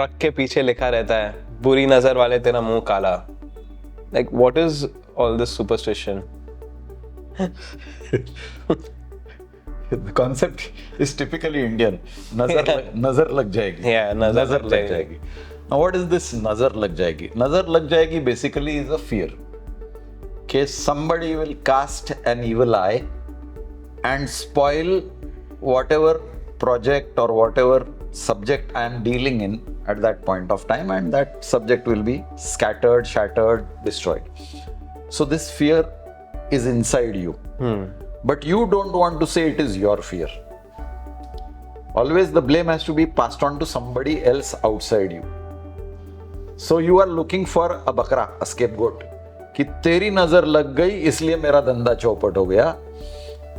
Truck के पीछे लिखा रहता है बुरी नजर वाले तेरा मुंह काला. Like what is all this superstition? The concept is typically Indian. नजर लग जाएगी. Yeah, नजर लग जाएगी. Now what is this नजर लग जाएगी? नजर लग जाएगी basically is a fear. कि somebody will cast an evil eye and spoil whatever project or whatever subject I am dealing in at that point of time, and that subject will be scattered, shattered, destroyed. So this fear is inside you. But you don't want to say it is your fear. Always the blame has to be passed on to somebody else outside you. So you are looking for a bakra, a scapegoat. कि तेरी नजर लग गई इसलिए मेरा धंधा चौपट हो गया,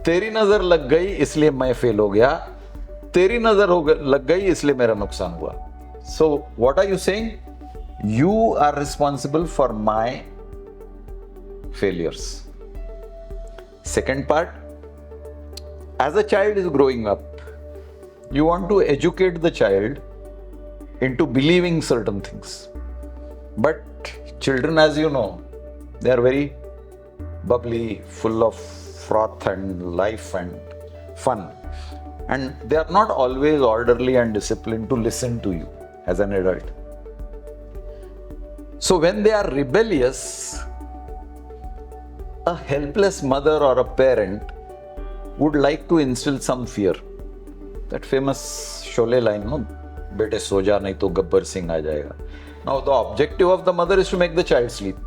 तेरी नजर लग गई इसलिए मैं फेल हो गया, तेरी नजर लग गई इसलिए मेरा नुकसान हुआ. So what are you saying? You are responsible for my failures. Second part, as a child is growing up, you want to educate the child into believing certain things. But children, as you know, they are very bubbly, full of froth and life and fun. And they are not always orderly and disciplined to listen to you as an adult. So when they are rebellious, a helpless mother or a parent would like to instill some fear. That famous Sholay line, no? Bete so ja nahi to Gabbar Singh aa jayega. Now the objective of the mother is to make the child sleep.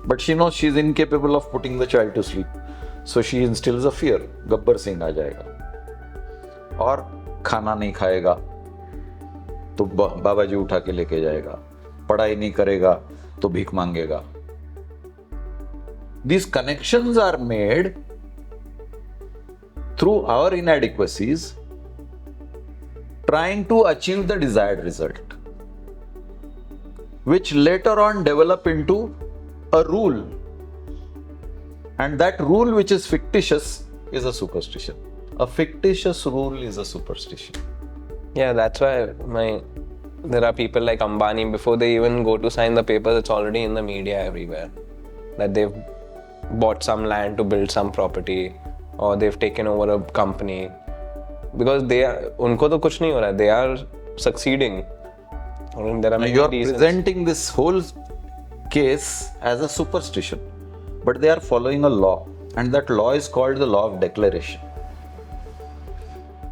But she knows she is incapable of putting the child to sleep. So she instills a fear. Gabbar Singh aa jayega. और खाना नहीं खाएगा तो बाबा जी उठा के लेके जाएगा, पढ़ाई नहीं करेगा तो भीख मांगेगा. These connections are made through our inadequacies, trying to achieve the desired result, which later on develop into a rule, and that rule which is fictitious is a superstition. A fictitious rule is a superstition. Yeah, that's why there are people like Ambani, before they even go to sign the papers, it's already in the media everywhere that they've bought some land to build some property, or they've taken over a company, because unko to kuch nahi ho raha, they are succeeding. I mean, there are many you are reasons. Presenting this whole case as a superstition, but they are following a law, and that law is called the law of declaration.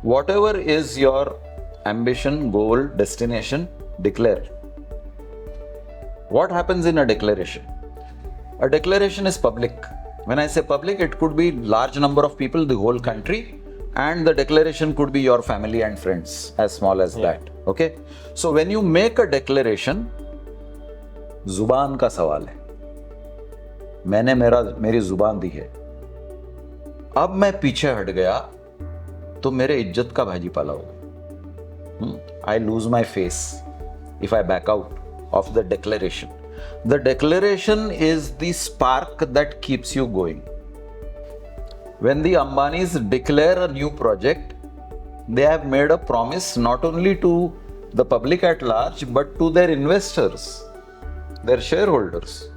Whatever is your ambition, goal, destination, declare. What happens in a declaration? A declaration is public. When I say public, it could be large number of people, the whole country, and the declaration could be your family and friends, as small as that. Okay? So when you make a declaration, जुबान का सवाल है. मैंने मेरी जुबान दी है. अब मैं पीछे हट गया तो मेरे इज्जत का भाजी पाला होगा. I lose my face if I back out of the declaration. The declaration is the spark that keeps you going. When the Ambanis declare a new project, they have made a promise not only to the public at large, but to their investors, their shareholders,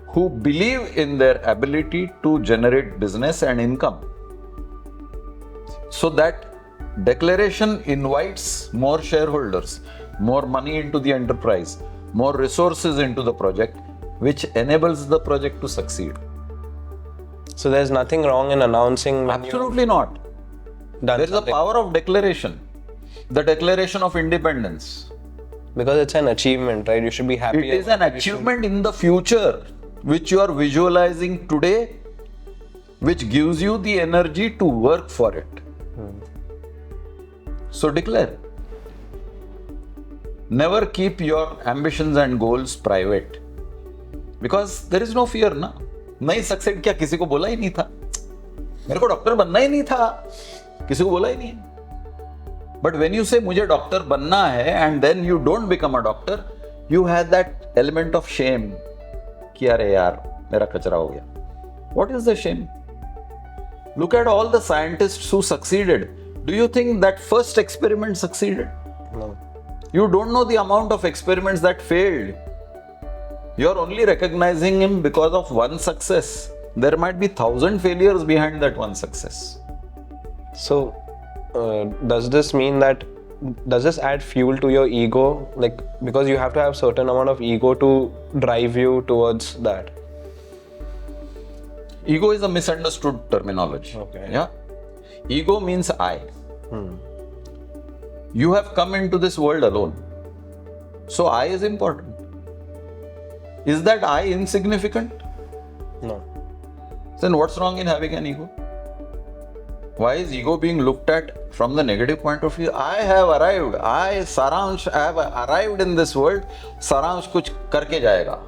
who believe in their ability to generate business and income. So that declaration invites more shareholders, more money into the enterprise, more resources into the project, which enables the project to succeed. So there's nothing wrong in announcing. Absolutely not. There is a power of declaration. The Declaration of Independence. Because it's an achievement, right? You should be happy. It is an achievement in the future, which you are visualizing today, which gives you the energy to work for it. So declare. Never keep your ambitions and goals private, because there is no fear ना. नहीं succeed किया, किसी को बोला ही नहीं था. मेरे को डॉक्टर बनना ही नहीं था, किसी को बोला ही नहीं. But when you say मुझे डॉक्टर बनना है and then you don't become a doctor, you have that element of shame कि अरे यार मेरा कचरा हो गया. What is the shame? Look at all the scientists who succeeded. Do you think that first experiment succeeded? No. You don't know the amount of experiments that failed. You're only recognizing him because of one success. There might be 1,000 failures behind that one success. So, does this add fuel to your ego? Like, because you have to have certain amount of ego to drive you towards that. Ego is a misunderstood terminology. Okay. Yeah. Ego means I. You have come into this world alone. So I is important. Is that I insignificant? No. Then what's wrong in having an ego? Why is ego being looked at from the negative point of view? I have arrived. Saransh, I have arrived in this world. Saransh kuch karke jayega.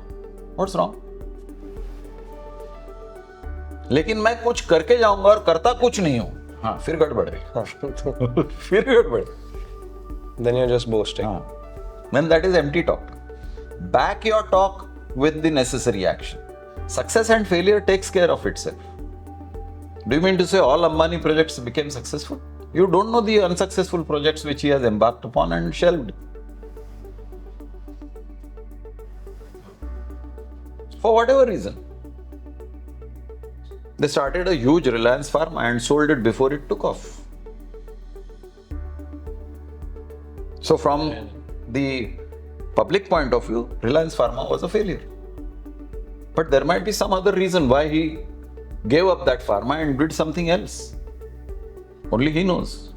What's wrong? लेकिन मैं कुछ करके जाऊंगा और करता कुछ नहीं हूं. हाँ, फिर गड़बड़ है. फिर गड़बड़. Then you're just boasting. हाँ. Then that is empty talk. Back your talk with the necessary action. Success and failure takes care of itself. Do you mean to say all Ambani projects became successful? You don't know the unsuccessful projects which he has embarked upon and shelved. For whatever reason. They started a huge Reliance farm and sold it before it took off. So from the public point of view, Reliance Pharma was a failure. But there might be some other reason why he gave up that pharma and did something else. Only he knows.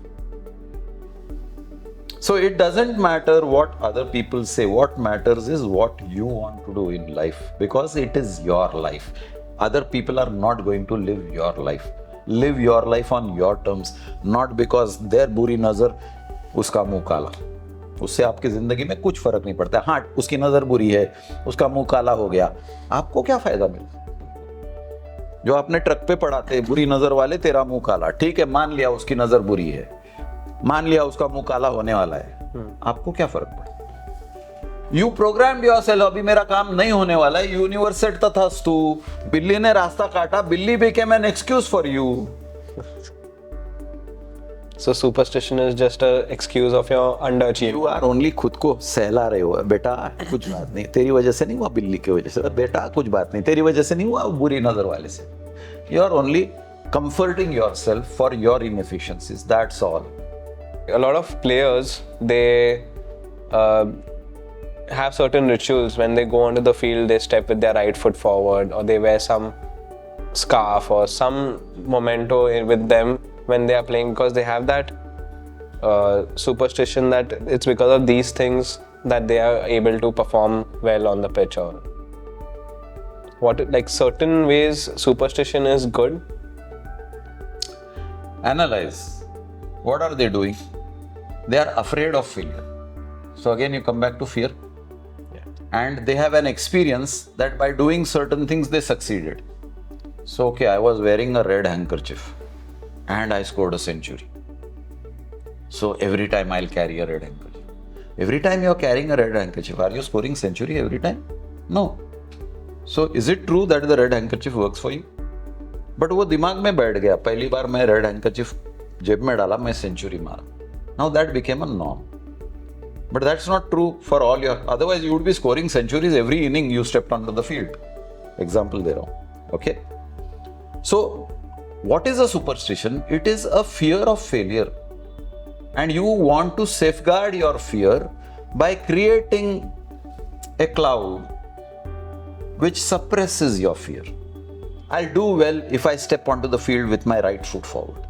So it doesn't matter what other people say. What matters is what you want to do in life, because it is your life. Other people are not going to live your life. Live your life on your terms, not because their बुरी नजर उसका मुंह काला. उससे आपकी जिंदगी में कुछ फर्क नहीं पड़ता. हाँ, उसकी नजर बुरी है, उसका मुंह काला हो गया, आपको क्या फायदा मिला? जो आपने ट्रक पे पढ़ाते बुरी नजर वाले, तेरा मुंह काला. ठीक है, मान लिया उसकी नजर बुरी है, मान लिया उसका मुंह काला होने वाला है, आपको क्या फर्क पड़ता? You programmed yourself, अभी मेरा काम नहीं होने वाला है. यूनिवर्स सेट तथास्तु. बिल्ली ने रास्ता काटा, बिल्ली became an excuse for you. So superstition is just an excuse of your underachievement. You are only खुद को सहला रहे हो. बेटा कुछ बात नहीं, तेरी वजह से नहीं हुआ, बिल्ली की वजह से. बेटा कुछ बात नहीं, तेरी वजह से नहीं हुआ, बुरी नजर वाले से. You are only comforting yourself for your inefficiencies. That's all. A lot of players, they have certain rituals. When they go onto the field, they step with their right foot forward, or they wear some scarf or some memento with them when they are playing, because they have that superstition that it's because of these things that they are able to perform well on the pitch. Or what, like certain ways superstition is good. Analyze. What are they doing? They are afraid of failure. So again you come back to fear. And they have an experience that by doing certain things they succeeded. So okay, I was wearing a red handkerchief and I scored a century. So every time I'll carry a red handkerchief. Every time you're carrying a red handkerchief, are you scoring century every time? No. So is it true that the red handkerchief works for you? But वो दिमाग में बैठ गया, पहली बार मैं red handkerchief जेब में डाला, मैं century मारा. Now that became a norm. But that's not true for all your, otherwise you would be scoring centuries every inning you stepped onto the field. Example there. Okay. So what is a superstition? It is a fear of failure. And you want to safeguard your fear by creating a cloud which suppresses your fear. I'll do well if I step onto the field with my right foot forward.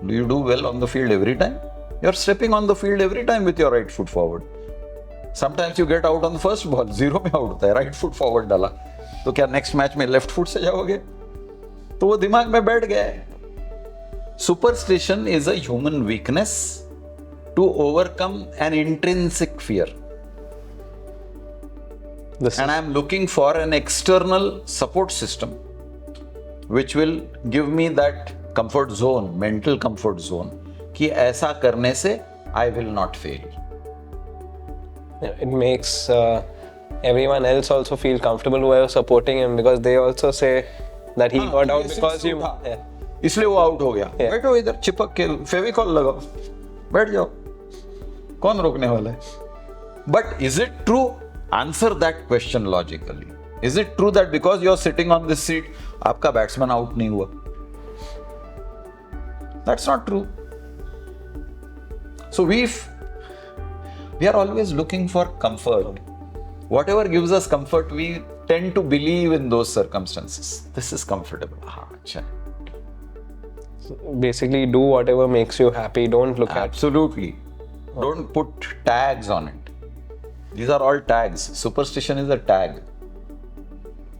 Do you do well on the field every time? You're stepping on the field every time with your right foot forward. Sometimes you get out on the first ball, zero में out होता है, right foot forward डाला, तो क्या next match में left foot से जाओगे? तो वो दिमाग में बैठ गया है. Superstition is a human weakness to overcome an intrinsic fear. And I'm looking for an external support system which will give me that comfort zone, mental comfort zone, कि ऐसा करने से I will not fail. It makes everyone else also feel comfortable who are supporting him, because they also say that he got out because you. इसलिए वो out हो गया. बैठो इधर चिपक के फेविकॉल लगाओ, बैठ जाओ. कौन रोकने वाला है? But is it true? Answer that question logically. Is it true that because you are sitting on this seat, आपका बैट्समैन आउट नहीं हुआ? That's not true. So we are always looking for comfort. Whatever gives us comfort, we tend to believe in those circumstances. This is comfortable. अच्छा. Basically, do whatever makes you happy. Don't look at. Absolutely. Don't put tags on it. These are all tags. Superstition is a tag.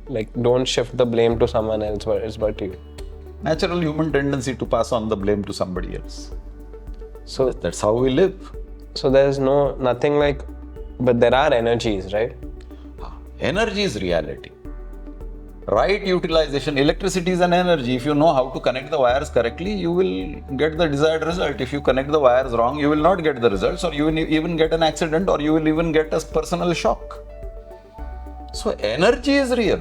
Like, don't shift the blame to someone else, but you. Natural human tendency to pass on the blame to somebody else. So That's how we live. So there's nothing like, but there are energies, right? Energy is reality. Right utilization. Electricity is an energy. If you know how to connect the wires correctly, you will get the desired result. If you connect the wires wrong, you will not get the results, or you will even get an accident, or you will even get a personal shock. So energy is real.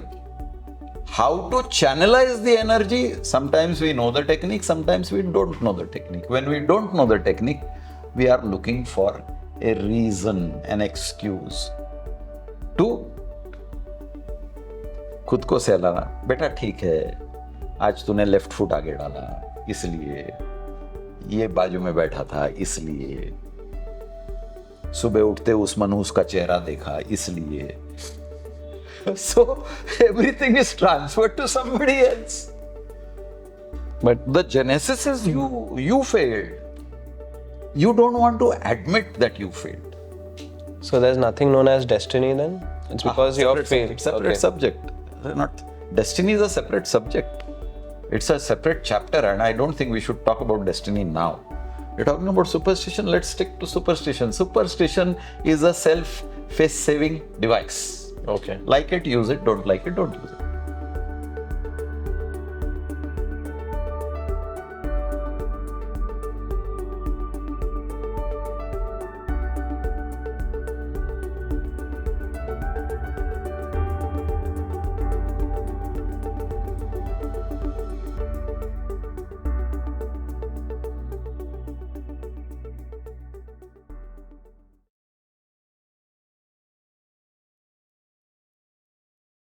How to channelize the energy? Sometimes we know the technique, sometimes we don't know the technique. When we don't know the technique, we are looking for a reason, an excuse to खुद को सहलाना. बेटा ठीक है, आज तूने left foot आगे डाला इसलिए, ये बाजू में बैठा था इसलिए, सुबह उठते उस मनहूस का चेहरा देखा इसलिए. So everything is transferred to somebody else. But the genesis is you failed. You don't want to admit that you failed. So there's nothing known as destiny then? It's because you're failed. Separate subject. Not destiny is a separate subject. It's a separate chapter, and I don't think we should talk about destiny now. We're talking about superstition. Let's stick to superstition. Superstition is a self-face saving device. Okay. Like it, use it. Don't like it, don't use it.